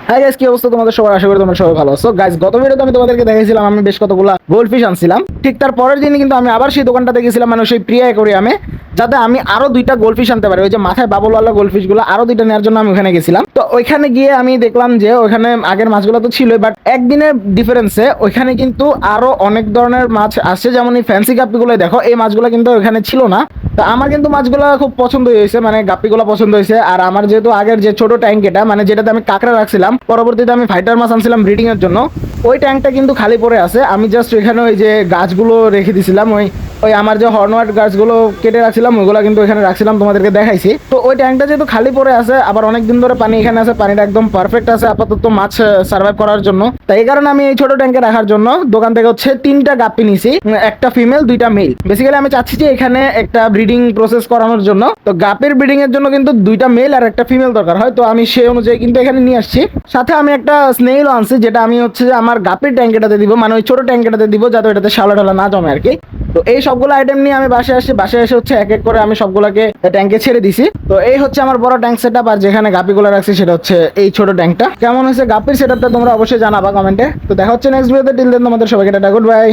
হ্যাঁ গাইস, কি অবস্থা তোমাদের সবার? আশা করি তোমরা সবাই ভালো আছো। গাইস, গত ভিডিওতে আমি তোমাদেরকে দেখাইছিলাম আমি বেশ কতগুলা গোল্ডফিশ আনছিলাম। ঠিক তার পরের দিনই কিন্তু আমি আবার সেই দোকানটাতে গেছিলাম, মানে সেই প্রিয়া অ্যাকোরিয়ামে, যাতে আমি আরো দুইটা গোল্ডফিশ আনতে পারি। ওই যে মাথায় বাবলওয়ালা গোল্ডফিশ গুলো আরো দুইটা নেওয়ার জন্য আমি ওখানে গেছিলাম। তো ওইখানে গিয়ে আমি দেখলাম যে ওইখানে আগের মাছগুলো তো ছিলই, বাট একদিনের ডিফারেন্সে ওইখানে কিন্তু আরো অনেক ধরনের মাছ আসছে। যেমন এই ফ্যান্সি গাপ্পিগুলো দেখো, এই মাছগুলো কিন্তু ওইখানে ছিল না। তো আমার কিন্তু মাছগুলো খুব পছন্দ হয়েছে, মানে গাপ্পিগুলো পছন্দ হয়েছে। আর আমার যেহেতু আগের যে ছোট ট্যাঙ্ক, এটা মানে যেটাতে আমি কাঁকড়া রাখছিলাম, পরবর্তীতে আমি ফাইটার মাছ আনছিলাম ব্রিডিং এর জন্য, ওই ট্যাঙ্কটা কিন্তু খালি পড়ে আছে। আমি জাস্ট ওইখানে ওই যে গাছগুলো রেখে দিছিলাম, ওই ওই আমার যে হর্নওয়ার্ড গাছগুলো কেটে রাখছিলাম ওইগুলো কিন্তু এখানে রাখছিলাম, তোমাদেরকে দেখাইছি। তো ওই ট্যাঙ্কটা যেহেতু খালি পড়ে আছে, আবার অনেক দিন ধরে পানি এখানে আছে, পানিটা একদম পারফেক্ট আছে আপাতত মাছ সার্ভাইভ করার জন্য। তাই এই কারণে আমি এই ছোট ট্যাঙ্কে রাখার জন্য দোকান থেকে হচ্ছে 3টা গাপ্পি নিছি, একটা ফিমেল 2টা মেল। বেসিক্যালি আমি চাচ্ছি যে এখানে একটা ব্রিডিং প্রসেস করানোর জন্য, তো গাপ্পির ব্রিডিং এর জন্য কিন্তু 2টা মেল আর একটা ফিমেল দরকার হয়। তো আমি সেই অনুযায়ী কিন্তু এখানে নিয়ে আসছি। সাথে আমি একটা স্নেইলও আনছি, যেটা আমি হচ্ছে যে আমার গাপ্পির ট্যাঙ্কেটাতে দিব, মানে ওই ছোট ট্যাঙ্কেটাতে দিব, যাতে এটাতে শ্যাওলা টালা না জমে আর কি। তো এই সবগুলো আইটেম নিয়ে আমি বাসায় আসি, বাসায় এসে হচ্ছে এক এক করে আমি সবগুলোকে ট্যাঙ্কে ছেড়ে দিছি। তো এই হচ্ছে আমার বড় ট্যাঙ্ক সেটআপ, আর যেখানে গাপিগুলো রাখছি সেটা হচ্ছে এই ছোট ট্যাঙ্কটা। কেমন হয়েছে গাপির সেটআপটা তোমরা অবশ্যই জানাবা কমেন্টে। তো দেখা হচ্ছে নেক্সট ভিডিওতে। টিল দেন তোমাদের সবাইকে টাটা, গুড বাই।